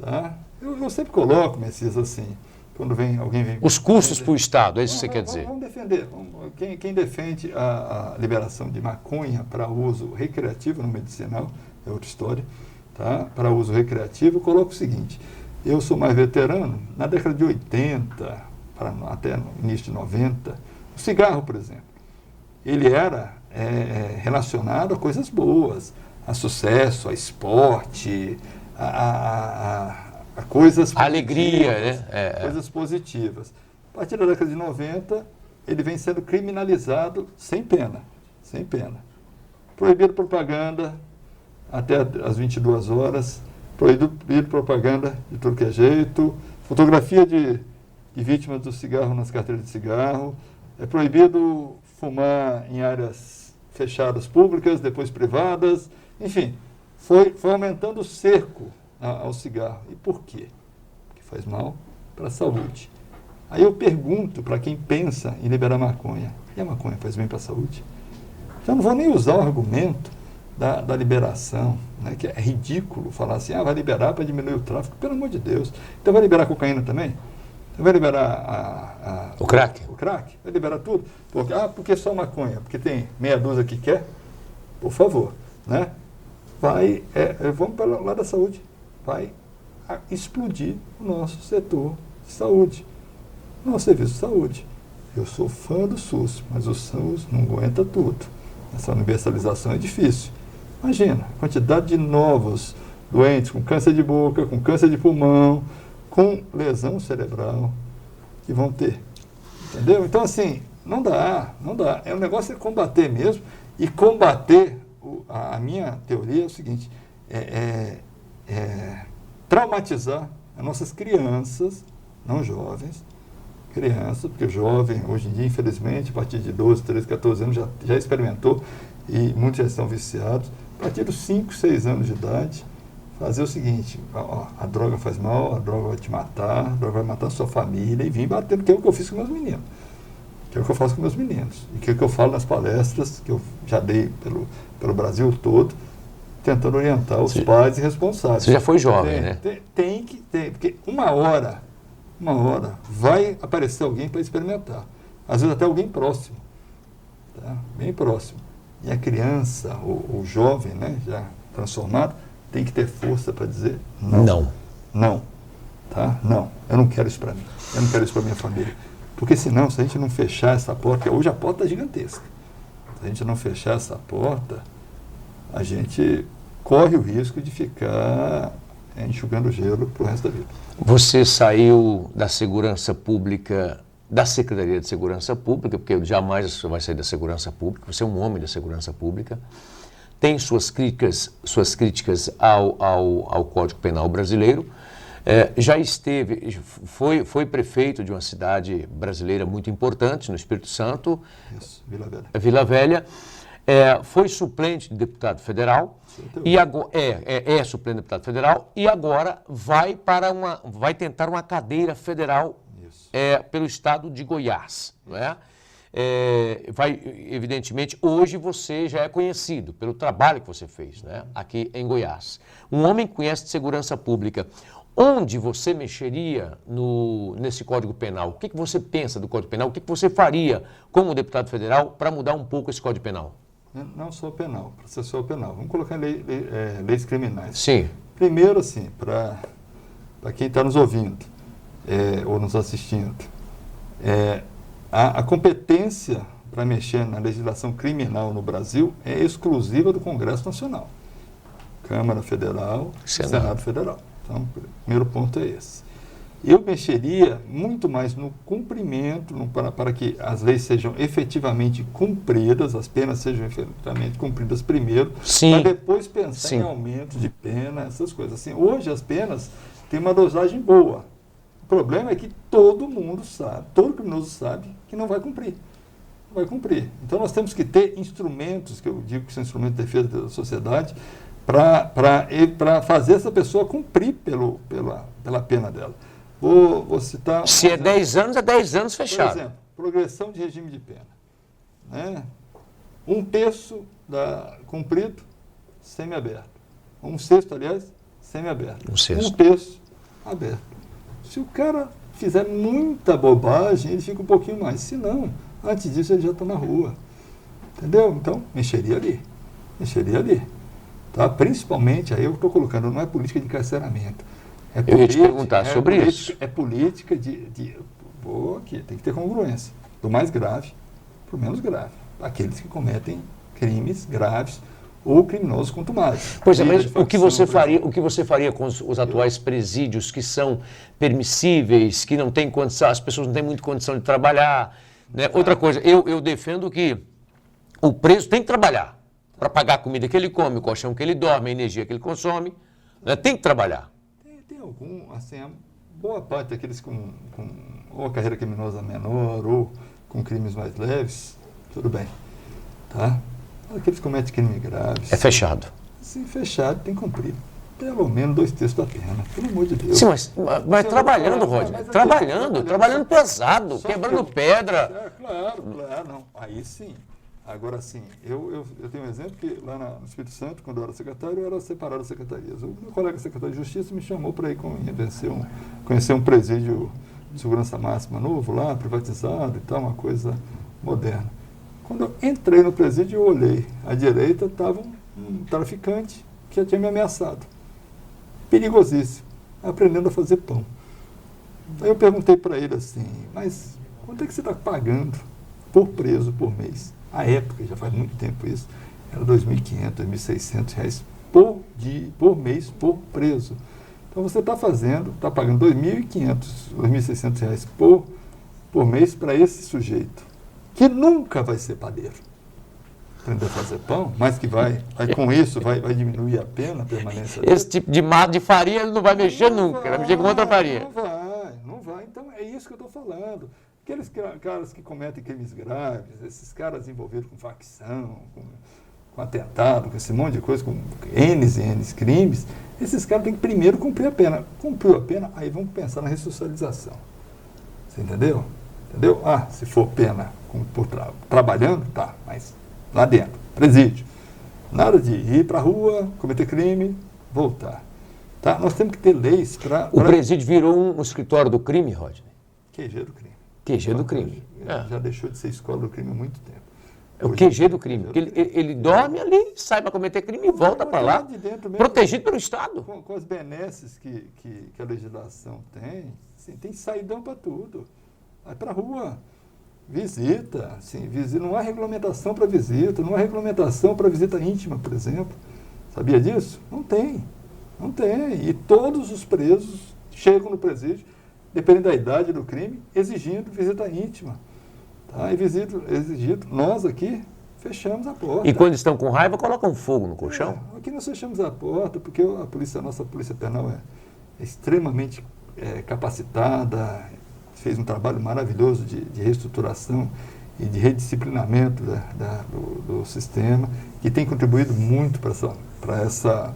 [SPEAKER 2] Tá? Eu sempre coloco, Messias, assim, quando alguém vem...
[SPEAKER 1] Os custos para o Estado, é isso que você quer dizer?
[SPEAKER 2] Vamos defender. Quem defende a liberação de maconha para uso recreativo, não medicinal, é outra história, tá? Para uso recreativo, coloca o seguinte: eu sou mais veterano, na década de 80, até no início de 90, o cigarro, por exemplo, ele era relacionado a coisas boas, a sucesso, a esporte, a coisas positivas,
[SPEAKER 1] alegria, né?
[SPEAKER 2] Coisas positivas. A partir da década de 90, ele vem sendo criminalizado sem pena. Proibido propaganda até as 22 horas, proibido propaganda de tudo que é jeito, fotografia de vítimas do cigarro nas carteiras de cigarro, é proibido fumar em áreas fechadas públicas, depois privadas, enfim, foi aumentando o cerco ao cigarro. E por quê? Porque faz mal para a saúde. Aí eu pergunto para quem pensa em liberar maconha: e a maconha faz bem para a saúde? Já não vou nem usar o argumento da liberação, né, que é ridículo falar assim: vai liberar para diminuir o tráfico. Pelo amor de Deus. Então vai liberar cocaína também? Então vai liberar
[SPEAKER 1] o crack?
[SPEAKER 2] O crack? Vai liberar tudo? Porque só maconha? Porque tem meia dúzia que quer? Por favor, né? Vamos para lá da saúde. Vai explodir o nosso setor de saúde, nosso serviço de saúde. Eu sou fã do SUS, mas o SUS não aguenta tudo. Essa universalização é difícil. Imagina a quantidade de novos doentes com câncer de boca, com câncer de pulmão, com lesão cerebral que vão ter. Entendeu? Então, assim, não dá. O negócio é combater mesmo. E combater, a minha teoria é o seguinte: traumatizar as nossas crianças, não jovens, crianças, porque o jovem, hoje em dia, infelizmente, a partir de 12, 13, 14 anos, já experimentou e muitos já estão viciados. A partir dos 5, 6 anos de idade, fazer o seguinte: a droga faz mal, a droga vai te matar, a droga vai matar a sua família, e vir batendo, que é o que eu fiz com meus meninos. Que é o que eu faço com meus meninos. E que é o que eu falo nas palestras, que eu já dei pelo Brasil todo, tentando orientar os pais e responsáveis.
[SPEAKER 1] Você já foi jovem, né?
[SPEAKER 2] Tem que ter, porque uma hora vai aparecer alguém para experimentar. Às vezes até alguém próximo. tá? Bem próximo. E a criança, o jovem, né, já transformado, tem que ter força para dizer não.
[SPEAKER 1] Não.
[SPEAKER 2] Não. Tá? Não. Eu não quero isso para mim. Eu não quero isso para minha família. Porque senão, se a gente não fechar essa porta, hoje a porta é gigantesca. Se a gente não fechar essa porta, a gente corre o risco de ficar enxugando gelo para o resto da vida.
[SPEAKER 1] Você saiu da segurança pública, da Secretaria de Segurança Pública, porque jamais você vai sair da segurança pública, você é um homem da segurança pública, tem suas críticas ao Código Penal brasileiro, já esteve, foi prefeito de uma cidade brasileira muito importante, no Espírito Santo,
[SPEAKER 2] Isso, Vila Velha.
[SPEAKER 1] Vila Velha, foi suplente de deputado federal, e agora, suplente de deputado federal, e agora vai tentar uma cadeira federal pelo estado de Goiás, não é? Evidentemente, hoje você já é conhecido pelo trabalho que você fez, né, aqui em Goiás. Um homem que conhece de segurança pública. Onde você mexeria nesse Código Penal? O que você pensa do Código Penal? O que você faria como deputado federal para mudar um pouco esse Código Penal?
[SPEAKER 2] Não só penal, processual penal. Vamos colocar leis criminais.
[SPEAKER 1] Sim.
[SPEAKER 2] Primeiro, assim, para quem está nos ouvindo ou nos assistindo, a competência para mexer na legislação criminal no Brasil é exclusiva do Congresso Nacional. Câmara Federal e Senado Federal. Então, o primeiro ponto é esse. Eu mexeria muito mais no cumprimento, para que as leis sejam efetivamente cumpridas, as penas sejam efetivamente cumpridas primeiro, para depois pensar em aumento de pena, essas coisas. Assim, hoje as penas têm uma dosagem boa. O problema é que todo mundo sabe, todo criminoso sabe que não vai cumprir. Não vai cumprir. Então nós temos que ter instrumentos, que eu digo que são instrumentos de defesa da sociedade, para fazer essa pessoa cumprir pela pena dela. Vou citar...
[SPEAKER 1] Se é 10 anos, é 10 anos fechado.
[SPEAKER 2] Por exemplo, progressão de regime de pena. Né? 1/3 cumprido, semiaberto. 1/6, aliás, semiaberto. 1/3 aberto. Se o cara fizer muita bobagem, ele fica um pouquinho mais. Se não, antes disso ele já está na rua. Entendeu? Então, mexeria ali. Tá? Principalmente, aí eu estou colocando, não é política de encarceramento.
[SPEAKER 1] Eu ia te perguntar sobre isso.
[SPEAKER 2] É política aqui, tem que ter congruência. Do mais grave para o menos grave. Aqueles que cometem crimes graves ou criminosos contumados.
[SPEAKER 1] Pois é, mas o que você faria com os atuais presídios que são permissíveis, que não têm condição, as pessoas não têm muita condição de trabalhar, né? Outra coisa, eu defendo que o preso tem que trabalhar para pagar a comida que ele come, o colchão que ele dorme, a energia que ele consome, né? Tem que trabalhar.
[SPEAKER 2] Tem algum, assim, a boa parte daqueles com ou a carreira criminosa menor ou com crimes mais leves, tudo bem, tá? Aqueles que cometem crimes graves...
[SPEAKER 1] É fechado.
[SPEAKER 2] Sim, fechado, tem que cumprir. Pelo menos 2/3 da pena, pelo amor de Deus.
[SPEAKER 1] Sim, mas trabalhando, Roger, trabalhando pesado, quebrando pedra.
[SPEAKER 2] Claro, não. Aí sim. Agora sim, eu tenho um exemplo que lá no Espírito Santo, quando eu era secretário, eu era separado das secretarias. O meu colega secretário de Justiça me chamou para ir conhecer um presídio de segurança máxima novo lá, privatizado e tal, uma coisa moderna. Quando eu entrei no presídio, eu olhei. À direita estava um traficante que já tinha me ameaçado. Perigosíssimo. Aprendendo a fazer pão. Aí eu perguntei para ele assim, mas quanto é que você está pagando por preso por mês? À época, já faz muito tempo isso, era R$ 2.500, R$ 1.600 por mês por preso. Então você está pagando R$ 2.500, R$ 1.600 por mês para esse sujeito, que nunca vai ser padeiro. Aprender a fazer pão, mas que vai com isso, vai diminuir a pena, a permanência dele.
[SPEAKER 1] Esse tipo de farinha ele não vai mexer nunca, vai mexer com outra farinha.
[SPEAKER 2] Não vai. Então é isso que eu estou falando. Aqueles caras que cometem crimes graves, esses caras envolvidos com facção, com atentado, com esse monte de coisa, com N e N crimes, esses caras têm que primeiro cumprir a pena. Cumpriu a pena, aí vamos pensar na ressocialização. Você entendeu? Se for pena trabalhando, tá, mas lá dentro, presídio. Nada de ir para a rua, cometer crime, voltar. Tá? Nós temos que ter leis para...
[SPEAKER 1] O presídio virou um escritório do crime, Rodney?
[SPEAKER 2] QG do crime.
[SPEAKER 1] QG do crime.
[SPEAKER 2] Já deixou de ser escola do crime há muito tempo.
[SPEAKER 1] É o QG do crime. Porque ele dorme ali, sai para cometer crime e volta para lá, protegido pelo Estado.
[SPEAKER 2] Com as benesses que a legislação tem, assim, tem saidão para tudo. Vai para a rua, visita, assim, não há regulamentação para visita, não há regulamentação para visita íntima, por exemplo. Sabia disso? Não tem. Não tem. E todos os presos chegam no presídio, dependendo da idade do crime, exigindo visita íntima. Tá? E exigido. Nós aqui fechamos a porta.
[SPEAKER 1] E quando estão com raiva, colocam fogo no colchão?
[SPEAKER 2] Aqui nós fechamos a porta, porque a nossa polícia penal é extremamente capacitada, fez um trabalho maravilhoso de reestruturação e de redisciplinamento do sistema, que tem contribuído muito para essa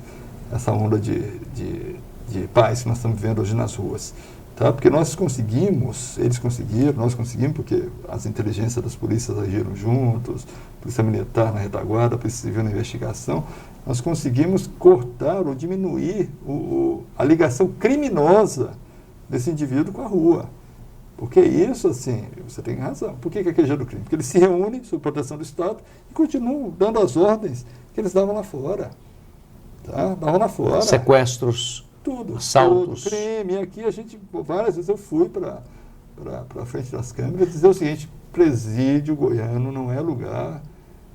[SPEAKER 2] onda de paz que nós estamos vivendo hoje nas ruas. Tá? Porque eles conseguiram, nós conseguimos, porque as inteligências das polícias agiram juntos, Polícia Militar na retaguarda, Polícia Civil na investigação, nós conseguimos cortar ou diminuir a ligação criminosa desse indivíduo com a rua. Porque isso, assim, você tem razão. Por que é QG do crime? Porque eles se reúnem sob proteção do Estado e continuam dando as ordens que eles davam lá fora. Tá? Davam lá fora.
[SPEAKER 1] Sequestros,
[SPEAKER 2] tudo,
[SPEAKER 1] assaltos.
[SPEAKER 2] Tudo, crime. E aqui várias vezes eu fui para frente das câmeras dizer o seguinte: presídio goiano não é lugar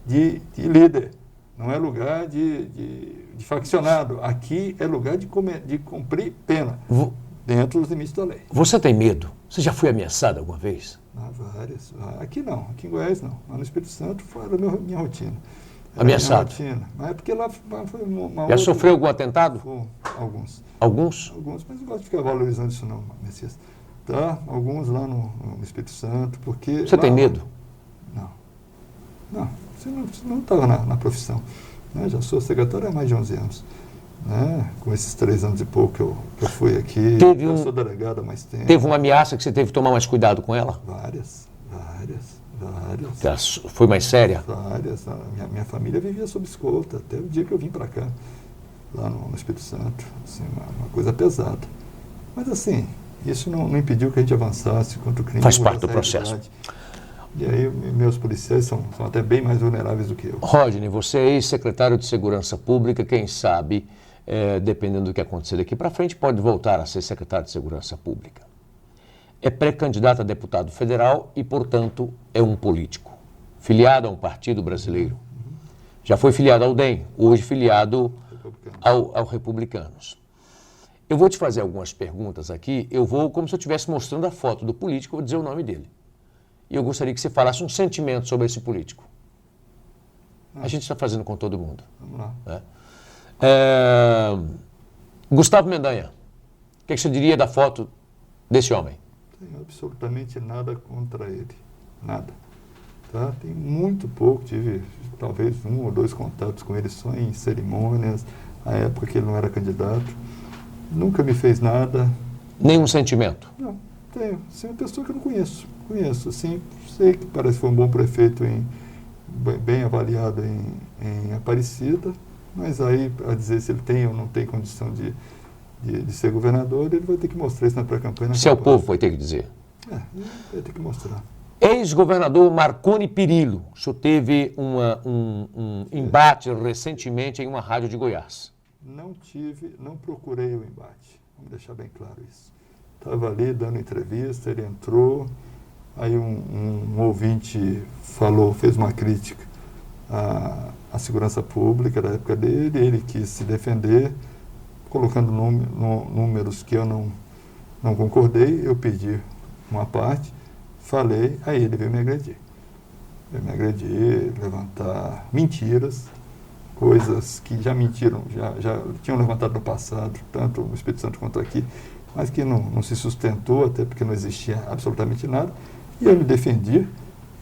[SPEAKER 2] de líder, não é lugar de faccionado. Aqui é lugar de cumprir pena. Dentro dos limites da lei.
[SPEAKER 1] Você tem medo? Você já foi ameaçado alguma vez?
[SPEAKER 2] Várias. Aqui não, aqui em Goiás não. Lá no Espírito Santo era minha rotina.
[SPEAKER 1] Ameaçado?
[SPEAKER 2] Mas é porque lá foi uma
[SPEAKER 1] Já sofreu algum atentado?
[SPEAKER 2] Alguns.
[SPEAKER 1] Alguns?
[SPEAKER 2] Alguns, mas não gosto de ficar valorizando isso não, Messias. Tá? Alguns lá no Espírito Santo, porque...
[SPEAKER 1] Você tem medo?
[SPEAKER 2] Não. Você não estava na profissão. Né? Já sou secretário há mais de 11 anos. Né? Com esses 3 anos e pouco que eu fui aqui, eu sou delegado há mais tempo.
[SPEAKER 1] Teve uma ameaça que você teve que tomar mais cuidado com ela?
[SPEAKER 2] Várias.
[SPEAKER 1] Foi mais séria?
[SPEAKER 2] Várias. Minha família vivia sob escolta, até o dia que eu vim para cá, lá no Espírito Santo. Assim, uma coisa pesada. Mas assim, isso não impediu que a gente avançasse contra o crime.
[SPEAKER 1] Faz parte do processo.
[SPEAKER 2] E aí meus policiais são até bem mais vulneráveis do que eu.
[SPEAKER 1] Rodney, você é ex-secretário de Segurança Pública, quem sabe, dependendo do que acontecer daqui para frente, pode voltar a ser secretário de Segurança Pública. É pré-candidato a deputado federal e, portanto, é um político, filiado a um partido brasileiro. Já foi filiado ao DEM, hoje filiado ao Republicanos. Eu vou te fazer algumas perguntas aqui, eu vou, como se eu estivesse mostrando a foto do político, eu vou dizer o nome dele. E eu gostaria que você falasse um sentimento sobre esse político. A gente está fazendo com todo mundo.
[SPEAKER 2] Vamos lá.
[SPEAKER 1] Né? Gustavo Mendanha, o que você diria da foto desse homem?
[SPEAKER 2] Não tenho absolutamente nada contra ele. Nada. Tá? Tem muito pouco, tive talvez 1 ou 2 contatos com ele só em cerimônias, na época que ele não era candidato. Nunca me fez nada.
[SPEAKER 1] Nenhum sentimento?
[SPEAKER 2] Não, tenho. Sim, é uma pessoa que eu não conheço. Conheço, sim. Sei que parece que foi um bom prefeito, bem avaliado em Aparecida, mas aí, a dizer se ele tem ou não tem condição de ser governador, ele vai ter que mostrar isso na pré-campanha.
[SPEAKER 1] Se é o povo vai ter que dizer.
[SPEAKER 2] Ele vai ter que mostrar.
[SPEAKER 1] Ex-governador Marconi Perillo, o senhor teve um embate recentemente em uma rádio de Goiás.
[SPEAKER 2] Não procurei o embate, vamos deixar bem claro isso. Estava ali dando entrevista, ele entrou, aí um ouvinte fez uma crítica à segurança pública da época dele, ele quis se defender, colocando números que eu não concordei, eu pedi uma parte, falei, aí ele veio me agredir. Levantar mentiras, coisas que já mentiram, já tinham levantado no passado, tanto no Espírito Santo quanto aqui, mas que não se sustentou, até porque não existia absolutamente nada. E eu me defendi,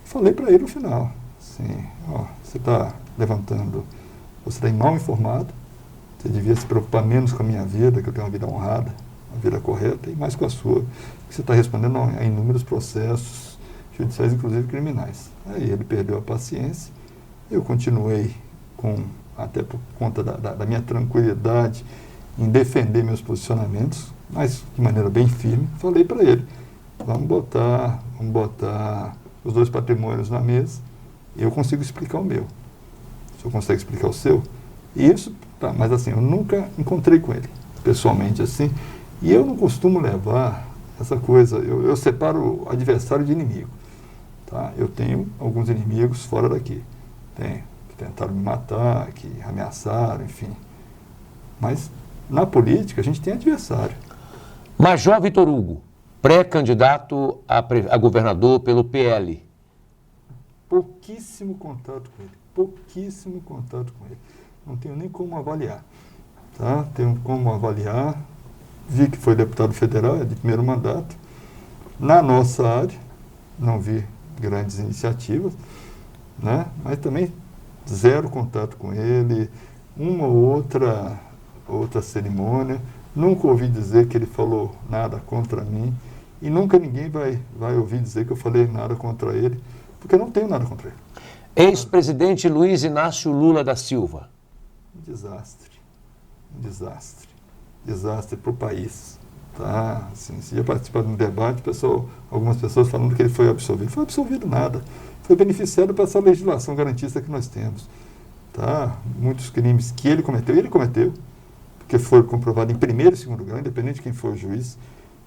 [SPEAKER 2] falei para ele no final, assim, você está levantando, você está mal informado, você devia se preocupar menos com a minha vida, que eu tenho uma vida honrada, uma vida correta, e mais com a sua, que você está respondendo a inúmeros processos judiciais, inclusive criminais. Aí ele perdeu a paciência, eu continuei até por conta da minha tranquilidade em defender meus posicionamentos, mas de maneira bem firme, falei para ele, vamos botar os 2 patrimônios na mesa, Eu consigo explicar o meu. O senhor consegue explicar o seu? Isso, tá, mas assim, eu nunca encontrei com ele, pessoalmente, assim. E eu não costumo levar essa coisa, eu separo adversário de inimigo. Tá? Eu tenho alguns inimigos fora daqui. Tem, que tentaram me matar, que ameaçaram, enfim. Mas na política a gente tem adversário.
[SPEAKER 1] Major Vitor Hugo, pré-candidato a governador pelo PL.
[SPEAKER 2] Pouquíssimo contato com ele. Pouquíssimo contato com ele. Não tenho nem como avaliar. Tá? Tenho como avaliar. Vi que foi deputado federal, é de primeiro mandato. Na nossa área, não vi grandes iniciativas, né? Mas também zero contato com ele, uma ou outra cerimônia. Nunca ouvi dizer que ele falou nada contra mim e nunca ninguém vai ouvir dizer que eu falei nada contra ele, porque eu não tenho nada contra ele.
[SPEAKER 1] Ex-presidente Luiz Inácio Lula da Silva.
[SPEAKER 2] Um desastre. Um desastre. Desastre para o país. Tá? Assim, se ia participar de um debate, algumas pessoas falando que ele foi absolvido. Não foi absolvido nada. Foi beneficiado por essa legislação garantista que nós temos. Tá? Muitos crimes que ele cometeu, porque foi comprovado em primeiro e segundo grau, independente de quem for o juiz,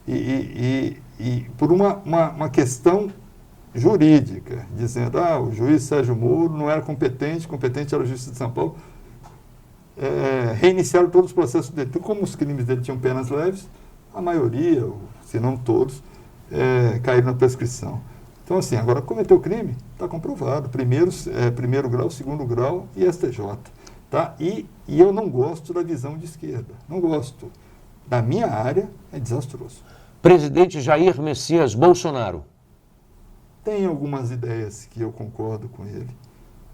[SPEAKER 2] e por uma questão jurídica, dizendo, o juiz Sérgio Moro não era competente era a Justiça de São Paulo, reiniciaram todos os processos dele. Então, como os crimes dele tinham penas leves, a maioria, se não todos, caíram na prescrição. Então, assim, agora cometeu crime, está comprovado. Primeiro grau, segundo grau e STJ. Tá? E eu não gosto da visão de esquerda. Não gosto. Na minha área, é desastroso.
[SPEAKER 1] Presidente Jair Messias Bolsonaro.
[SPEAKER 2] Tem algumas ideias que eu concordo com ele.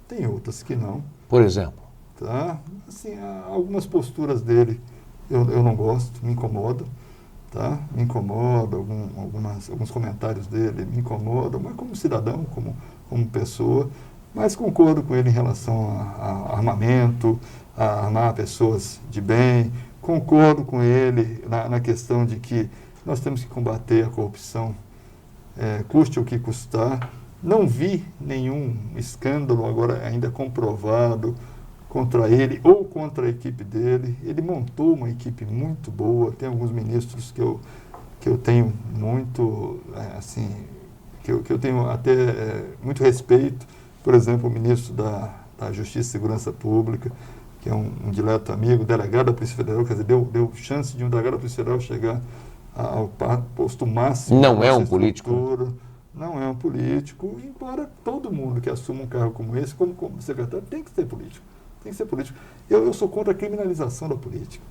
[SPEAKER 2] Tem outras que não.
[SPEAKER 1] Por exemplo?
[SPEAKER 2] Tá? Assim, algumas posturas dele eu não gosto, me incomodam. Tá? Me incomoda, alguns comentários dele me incomodam, mas como cidadão, como pessoa, mas concordo com ele em relação a armamento, a armar pessoas de bem, concordo com ele na questão de que nós temos que combater a corrupção, custe o que custar. Não vi nenhum escândalo agora ainda comprovado contra ele ou contra a equipe dele. Ele montou uma equipe muito boa, tem alguns ministros que eu tenho muito, assim, que eu tenho até muito respeito, por exemplo, o ministro da Justiça e Segurança Pública, que é um dileto amigo, delegado da Polícia Federal, quer dizer, deu chance de um delegado da Polícia Federal chegar ao posto máximo.
[SPEAKER 1] Não é um político.
[SPEAKER 2] Não é um político, embora todo mundo que assuma um cargo como esse, como secretário, tem que ser político. Tem que ser político. Eu sou contra a criminalização da política.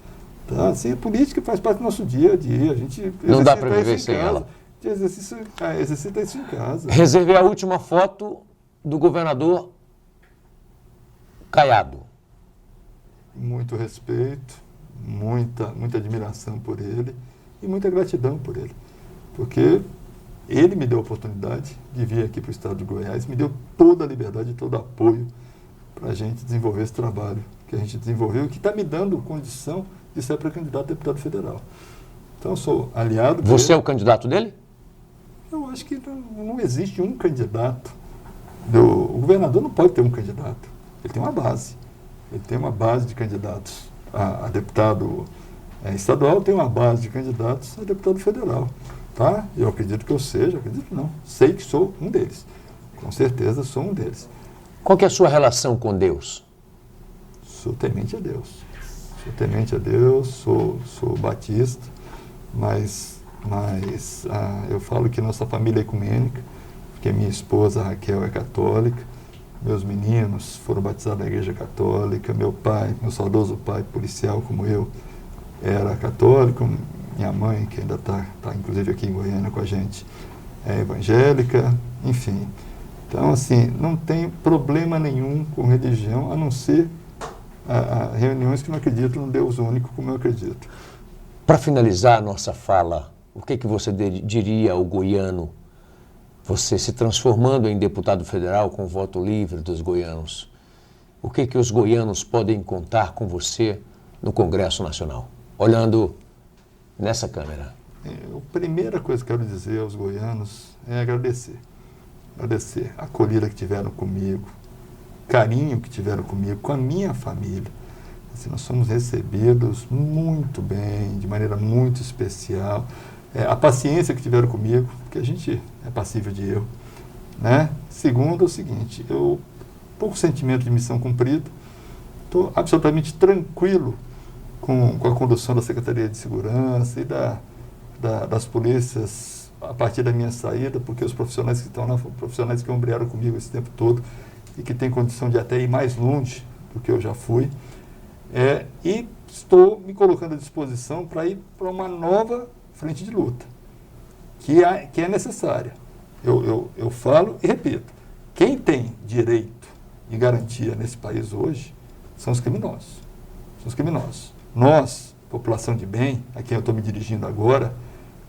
[SPEAKER 2] Tá? Assim, a política faz parte do nosso dia a dia. A gente
[SPEAKER 1] não dá para viver sem ela.
[SPEAKER 2] Exercita isso em casa.
[SPEAKER 1] Reservei a última foto do governador Caiado.
[SPEAKER 2] Muito respeito, muita admiração por ele e muita gratidão por ele. Porque ele me deu a oportunidade de vir aqui para o estado de Goiás, me deu toda a liberdade e todo o apoio para a gente desenvolver esse trabalho que a gente desenvolveu e que está me dando condição de ser pré-candidato a deputado federal. Então, eu sou aliado dele.
[SPEAKER 1] Você é o candidato dele?
[SPEAKER 2] Eu acho que não existe um candidato. O governador não pode ter um candidato. Ele tem uma base. Ele tem uma base de candidatos a deputado estadual, tem uma base de candidatos a deputado federal. Tá? Eu acredito que eu seja, acredito não. Sei que sou um deles. Com certeza sou um deles.
[SPEAKER 1] Qual que é a sua relação com Deus?
[SPEAKER 2] Sou temente a Deus. Sou temente a Deus, sou batista, mas eu falo que nossa família é ecumênica, porque minha esposa Raquel é católica, meus meninos foram batizados na igreja católica, meu saudoso pai policial como eu, era católico, minha mãe, que ainda está inclusive aqui em Goiânia com a gente, é evangélica, enfim. Então, assim, não tem problema nenhum com religião, a não ser reuniões que não acreditam no Deus único, como eu acredito.
[SPEAKER 1] Para finalizar a nossa fala, o que você diria ao goiano, você se transformando em deputado federal com voto livre dos goianos? O que os goianos podem contar com você no Congresso Nacional? Olhando nessa câmera.
[SPEAKER 2] A primeira coisa que eu quero dizer aos goianos é agradecer. agradecer a acolhida que tiveram comigo, carinho que tiveram comigo, com a minha família. Assim, nós somos recebidos muito bem, de maneira muito especial. A paciência que tiveram comigo, porque a gente é passível de erro, né? Segundo é o seguinte, eu, pouco sentimento de missão cumprida, estou absolutamente tranquilo com a condução da Secretaria de Segurança e das polícias a partir da minha saída, porque os profissionais que estão lá foram profissionais que ombrearam comigo esse tempo todo e que têm condição de até ir mais longe do que eu já fui. E estou me colocando à disposição para ir para uma nova frente de luta, que é necessária. Eu falo e repito, quem tem direito e garantia nesse país hoje são os criminosos. São os criminosos. Nós, população de bem, a quem eu estou me dirigindo agora,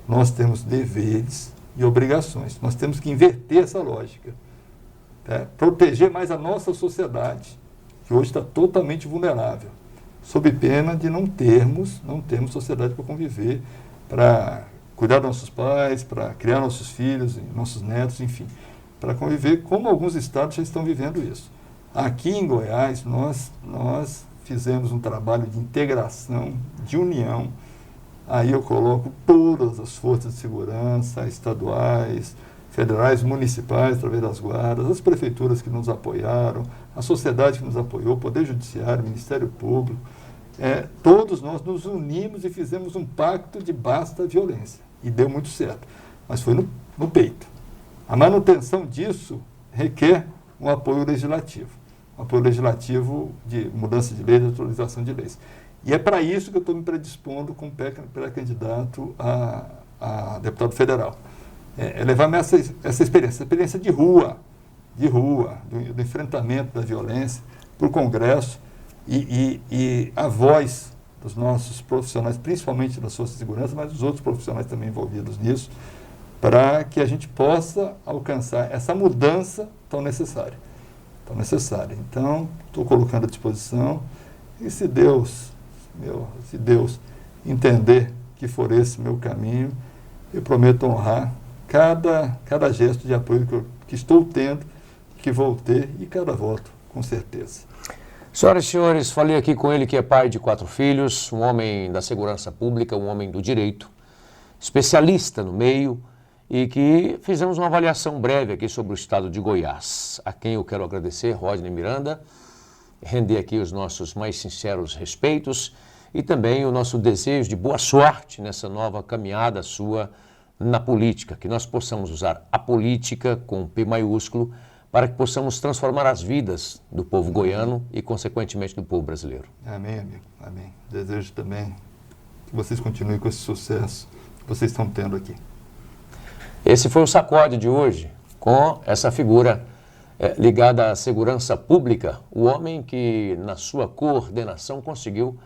[SPEAKER 2] nós temos deveres e obrigações. Nós temos que inverter essa lógica. Tá? Proteger mais a nossa sociedade, que hoje está totalmente vulnerável, sob pena de não termos sociedade para conviver, para cuidar dos nossos pais, para criar nossos filhos, nossos netos, enfim, para conviver como alguns estados já estão vivendo isso. Aqui em Goiás, nós fizemos um trabalho de integração, de união. Aí eu coloco todas as forças de segurança, estaduais, federais, municipais, através das guardas, as prefeituras que nos apoiaram, a sociedade que nos apoiou, o Poder Judiciário, o Ministério Público. Todos nós nos unimos e fizemos um pacto de basta violência. E deu muito certo. Mas foi no peito. A manutenção disso requer um apoio legislativo. Um apoio legislativo de mudança de leis, de atualização de leis. E é para isso que eu estou me predispondo como pré-candidato a deputado federal. Levar-me essa experiência de rua, do enfrentamento da violência, para o Congresso e a voz dos nossos profissionais, principalmente das forças de segurança, mas dos outros profissionais também envolvidos nisso, para que a gente possa alcançar essa mudança tão necessária. Então, estou colocando à disposição e se Deus entender que for esse meu caminho, eu prometo honrar cada gesto de apoio que estou tendo, que vou ter e cada voto, com certeza.
[SPEAKER 1] Senhoras e senhores, falei aqui com ele que é pai de 4 filhos, um homem da segurança pública, um homem do direito, especialista no meio e que fizemos uma avaliação breve aqui sobre o estado de Goiás, a quem eu quero agradecer, Rodney Miranda, render aqui os nossos mais sinceros respeitos e também o nosso desejo de boa sorte nessa nova caminhada sua na política, que nós possamos usar a política com P maiúsculo para que possamos transformar as vidas do povo goiano e, consequentemente, do povo brasileiro.
[SPEAKER 2] Amém, amigo. Amém. Desejo também que vocês continuem com esse sucesso que vocês estão tendo aqui.
[SPEAKER 1] Esse foi o Sacode de hoje, com essa figura ligada à segurança pública, o homem que, na sua coordenação, conseguiu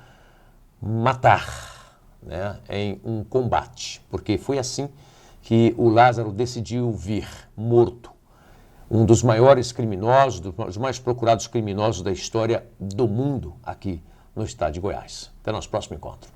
[SPEAKER 1] matar, né, em um combate, porque foi assim que o Lázaro decidiu vir morto. Um dos maiores criminosos, dos mais procurados criminosos da história do mundo aqui no estado de Goiás. Até nosso próximo encontro.